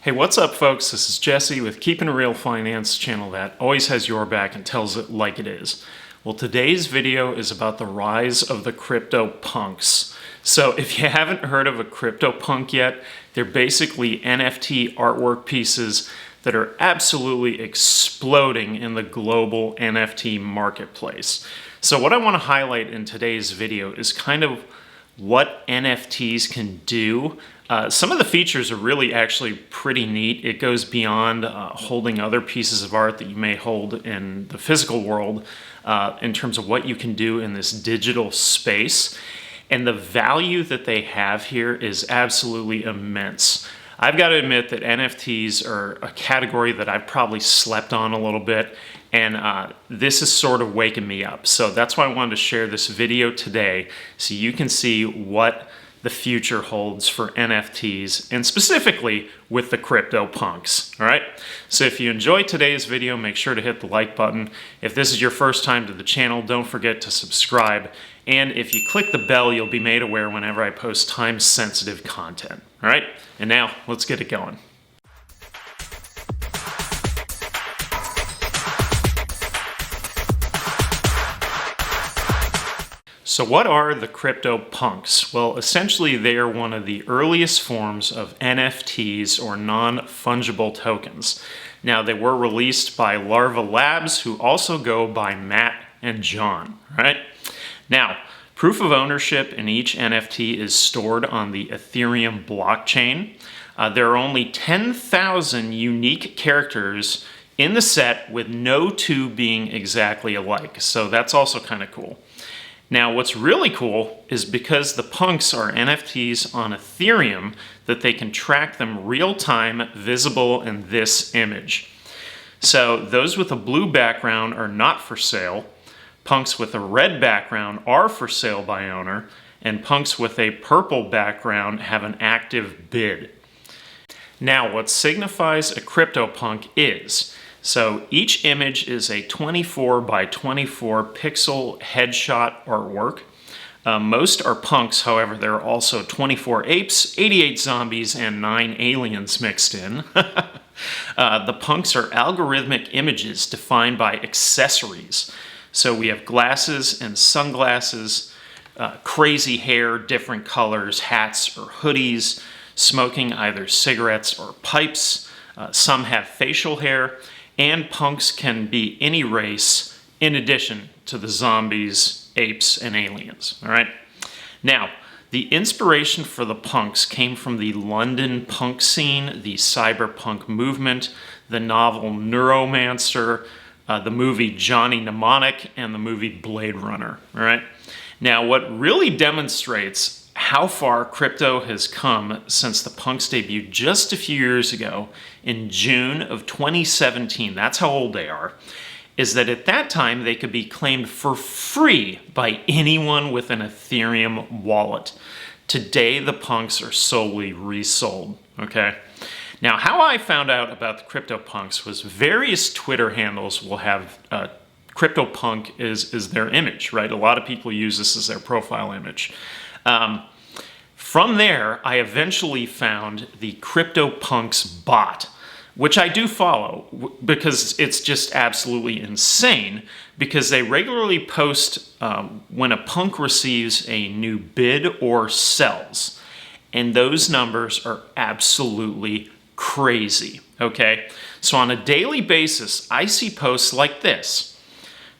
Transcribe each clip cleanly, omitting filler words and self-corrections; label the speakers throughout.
Speaker 1: Hey, what's up folks? This is Jesse with Keeping It Real Finance, channel that always has your back and tells it like it is. Well, today's video is about the rise of the crypto punks. So if you haven't heard of a crypto punk yet, they're basically NFT artwork pieces that are absolutely exploding in the global NFT marketplace. So what I want to highlight in today's video is kind of what NFTs can do. Some of the features are really actually pretty neat. It goes beyond holding other pieces of art that you may hold in the physical world in terms of what you can do in this digital space. And the value that they have here is absolutely immense. I've got to admit that NFTs are a category that I've probably slept on a little bit, and this is sort of waking me up. So that's why I wanted to share this video today so you can see what the future holds for NFTs, and specifically with the crypto punks. All right, so if you enjoyed today's video, make sure to hit the like button. If this is your first time to the channel, don't forget to subscribe, and if you click the bell, you'll be made aware whenever I post time-sensitive content. All right, and now let's get it going. So what are the crypto punks? Well, essentially they are one of the earliest forms of NFTs, or non-fungible tokens. Now, they were released by Larva Labs, who also go by Matt and John, right? Now, proof of ownership in each NFT is stored on the Ethereum blockchain. There are only 10,000 unique characters in the set, with no two being exactly alike. So that's also kind of cool. Now, what's really cool is because the punks are NFTs on Ethereum, that they can track them real-time, visible in this image. So those with a blue background are not for sale. Punks with a red background are for sale by owner, and punks with a purple background have an active bid. Now, what signifies a CryptoPunk is, so each image is a 24 by 24 pixel headshot artwork. Most are punks, however, there are also 24 apes, 88 zombies, and 9 aliens mixed in. The punks are algorithmic images defined by accessories. So we have glasses and sunglasses, crazy hair, different colors, hats or hoodies, smoking either cigarettes or pipes. Some have facial hair. And punks can be any race in addition to the zombies, apes, and aliens, all right? Now, the inspiration for the punks came from the London punk scene, the cyberpunk movement, the novel Neuromancer, the movie Johnny Mnemonic, and the movie Blade Runner, all right? Now, what really demonstrates how far crypto has come since the punks debuted just a few years ago in June of 2017, that's how old they are, is that at that time they could be claimed for free by anyone with an Ethereum wallet. Today the punks are solely resold, okay? Now, how I found out about the crypto punks was various Twitter handles will have CryptoPunk is their image, right? A lot of people use this as their profile image. From there, I eventually found the CryptoPunks bot, which I do follow because it's just absolutely insane, because they regularly post when a punk receives a new bid or sells, and those numbers are absolutely crazy, okay? So on a daily basis, I see posts like this.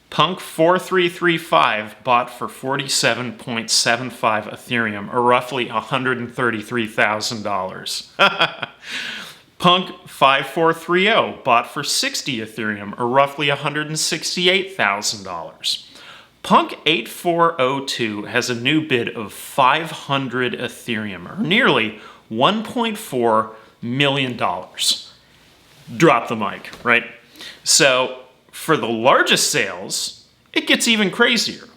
Speaker 1: Punk 4335 bought for 47.75 Ethereum, or roughly $133,000. Punk 5430 bought for 60 Ethereum, or roughly $168,000. Punk 8402 has a new bid of 500 Ethereum, or nearly $1.4 million. Drop the mic, right? So for the largest sales, it gets even crazier.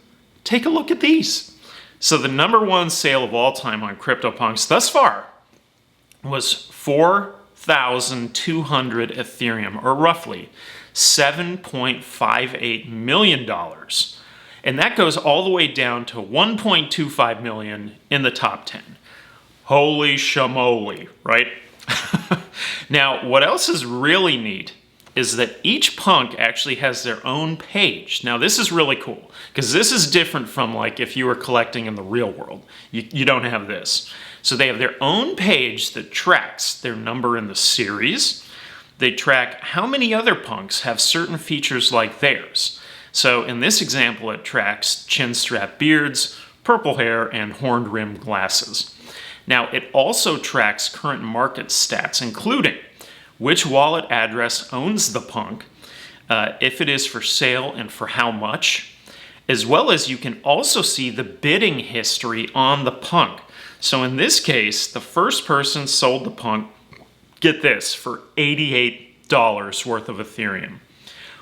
Speaker 1: Take a look at these. So the #1 sale of all time on CryptoPunks thus far was 4,200 Ethereum, or roughly $7.58 million. And that goes all the way down to 1.25 million in the top 10. Holy shamoly, right? Now, what else is really neat is that each punk actually has their own page. Now, this is really cool because this is different from like if you were collecting in the real world. You don't have this. So they have their own page that tracks their number in the series. They track how many other punks have certain features like theirs. So in this example, it tracks chin-strap beards, purple hair, and horned-rimmed glasses. Now, it also tracks current market stats, including which wallet address owns the punk, if it is for sale and for how much, as well as you can also see the bidding history on the punk. So in this case, the first person sold the punk, get this, for $88 worth of Ethereum,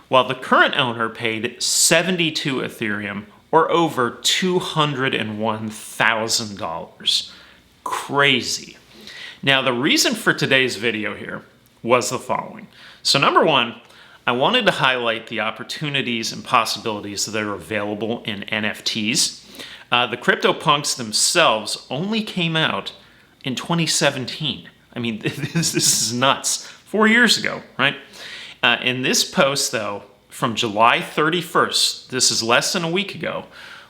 Speaker 1: while the current owner paid 72 Ethereum, or over $201,000. Crazy. Now, the reason for today's video here was the following. So number one, I wanted to highlight the opportunities and possibilities that are available in NFTs. The CryptoPunks themselves only came out in 2017. I mean, this is nuts. 4 years ago, right? In this post, though, from July 31st, this is less than a week ago,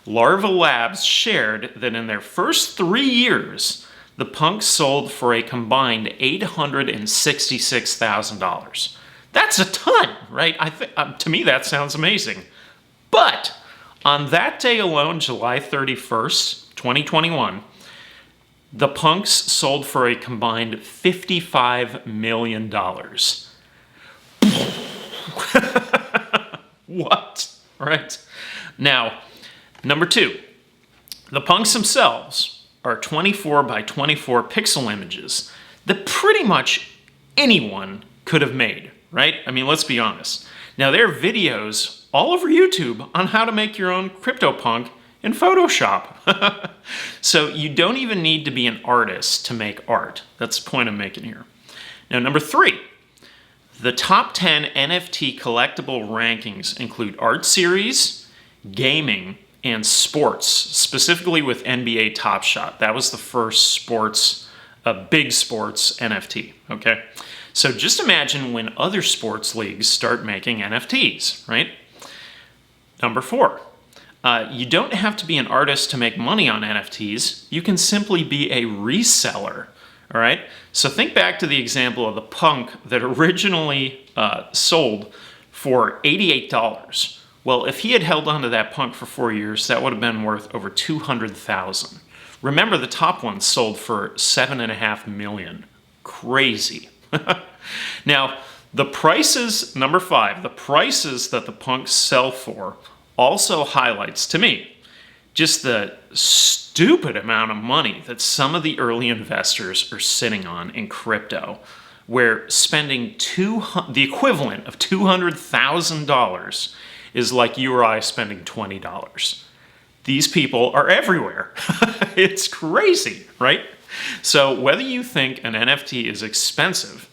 Speaker 1: Larva Labs shared that in their first 3 years, the punks sold for a combined $866,000. That's a ton, right? To me, that sounds amazing. But on that day alone, July 31st, 2021, the punks sold for a combined $55 million. What? Right? Now, number two, the punks themselves are 24 by 24 pixel images that pretty much anyone could have made, right? I mean, let's be honest. Now, there are videos all over YouTube on how to make your own CryptoPunk in Photoshop. So you don't even need to be an artist to make art. That's the point I'm making here. Now, number three, the top 10 NFT collectible rankings include art series, gaming, and sports, specifically with NBA Top Shot. That was the first sports, big sports NFT, okay? So just imagine when other sports leagues start making NFTs, right? Number four, you don't have to be an artist to make money on NFTs. You can simply be a reseller, all right? So think back to the example of the punk that originally sold for $88. Well, if he had held onto that punk for 4 years, that would have been worth over $200,000. Remember, the top one sold for $7.5 million. Crazy. Now, the prices, number five, the prices that the punks sell for also highlights to me just the stupid amount of money that some of the early investors are sitting on in crypto, where spending the equivalent of $200,000 is like you or I spending $20. These people are everywhere. It's crazy, right? So whether you think an NFT is expensive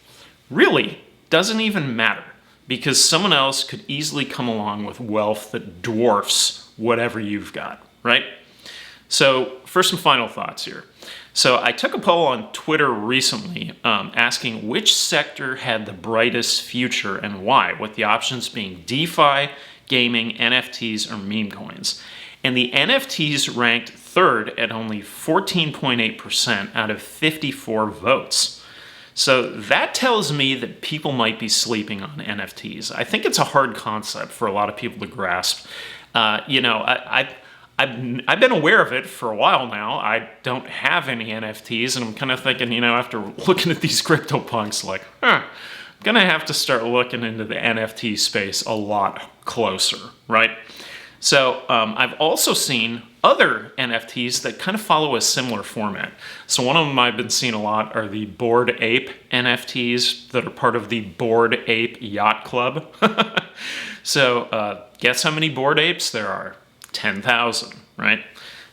Speaker 1: really doesn't even matter, because someone else could easily come along with wealth that dwarfs whatever you've got, right? So first, some final thoughts here. So I took a poll on Twitter recently asking which sector had the brightest future and why, with the options being DeFi, gaming, NFTs, or meme coins. And the NFTs ranked third at only 14.8% out of 54 votes. So that tells me that people might be sleeping on NFTs. I think it's a hard concept for a lot of people to grasp. I've been aware of it for a while now. I don't have any NFTs, and I'm kind of thinking, after looking at these CryptoPunks, like, I'm gonna have to start looking into the NFT space a lot closer, right? So I've also seen other NFTs that kind of follow a similar format. So one of them I've been seeing a lot are the Bored Ape NFTs that are part of the Bored Ape Yacht Club. So guess how many Bored Apes there are? 10,000, right?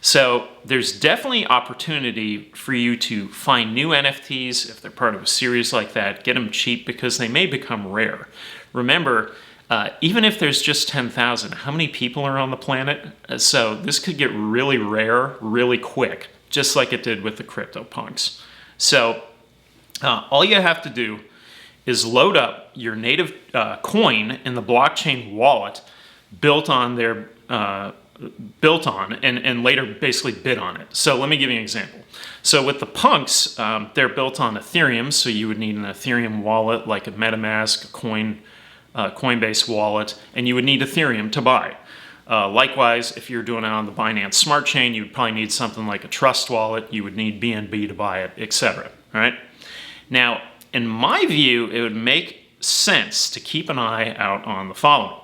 Speaker 1: So there's definitely opportunity for you to find new NFTs if they're part of a series like that. Get them cheap because they may become rare. Remember, even if there's just 10,000, how many people are on the planet? So this could get really rare really quick, just like it did with the CryptoPunks. So All you have to do is load up your native coin in the blockchain wallet built on and later basically bid on it. So let me give you an example. So with the punks, they're built on Ethereum, so you would need an Ethereum wallet like a MetaMask, a Coinbase wallet, and you would need Ethereum to buy. Likewise, if you're doing it on the Binance Smart Chain, you would probably need something like a Trust wallet, you would need BNB to buy it, etc. All right? Now, in my view, it would make sense to keep an eye out on the following.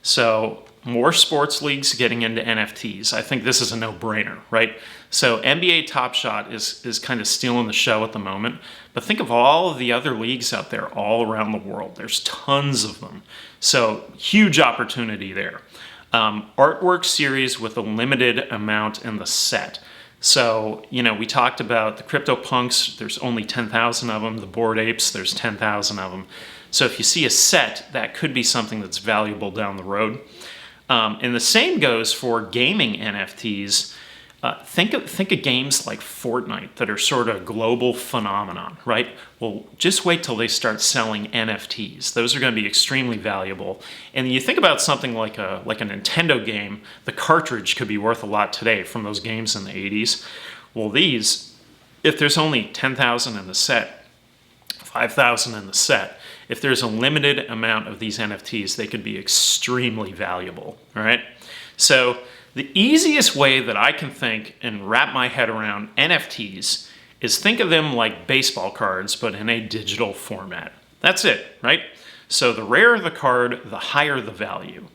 Speaker 1: So, more sports leagues getting into NFTs. I think this is a no-brainer, right? So NBA Top Shot is kind of stealing the show at the moment, but think of all of the other leagues out there all around the world. There's tons of them. So huge opportunity there. Artwork series with a limited amount in the set. So, we talked about the CryptoPunks, there's only 10,000 of them. The Bored Apes, there's 10,000 of them. So if you see a set, that could be something that's valuable down the road. And the same goes for gaming NFTs. Think of games like Fortnite that are sort of a global phenomenon, right? Well, just wait till they start selling NFTs. Those are going to be extremely valuable. And you think about something like a Nintendo game, the cartridge could be worth a lot today from those games in the 80s. Well, these, if there's only 10,000 in the set, 5,000 in the set, if there's a limited amount of these NFTs, they could be extremely valuable, all right? So the easiest way that I can think and wrap my head around NFTs is think of them like baseball cards, but in a digital format. That's it, right? So the rarer the card, the higher the value.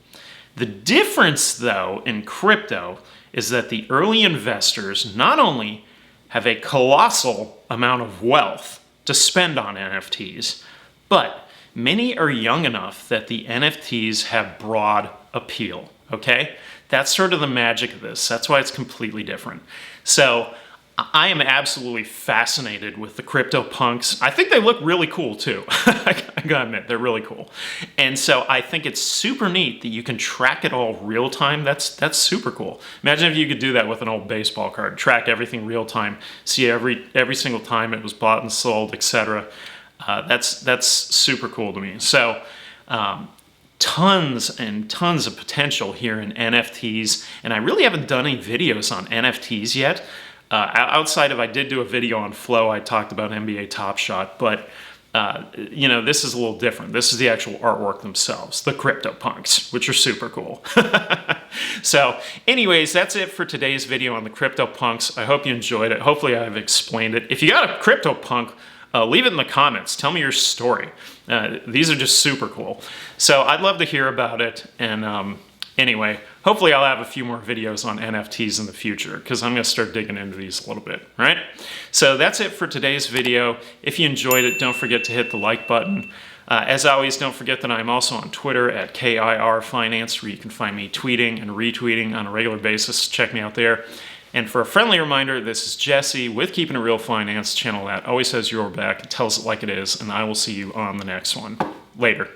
Speaker 1: The difference, though, in crypto is that the early investors not only have a colossal amount of wealth to spend on NFTs, but many are young enough that the NFTs have broad appeal, okay? That's sort of the magic of this. That's why it's completely different. So I am absolutely fascinated with the CryptoPunks. I think they look really cool too. I gotta admit, they're really cool. And so I think it's super neat that you can track it all real time. That's super cool. Imagine if you could do that with an old baseball card, track everything real time, see every single time it was bought and sold, etc. That's super cool to me. So tons and tons of potential here in NFTs, and I really haven't done any videos on NFTs yet. Outside of I did do a video on Flow, I talked about NBA Top Shot, but this is a little different. This is the actual artwork themselves, the CryptoPunks, which are super cool. So anyways, that's it for today's video on the CryptoPunks. I hope you enjoyed it. Hopefully I've explained it. If you got a CryptoPunk, leave it in the comments. Tell me your story. These are just super cool. So I'd love to hear about it. And anyway, hopefully I'll have a few more videos on NFTs in the future because I'm going to start digging into these a little bit. All right? So that's it for today's video. If you enjoyed it, don't forget to hit the like button. As always, don't forget that I'm also on Twitter at KIR Finance, where you can find me tweeting and retweeting on a regular basis. Check me out there. And for a friendly reminder, this is Jesse with Keeping It Real Finance, channel that always has your back, tells it like it is, and I will see you on the next one. Later.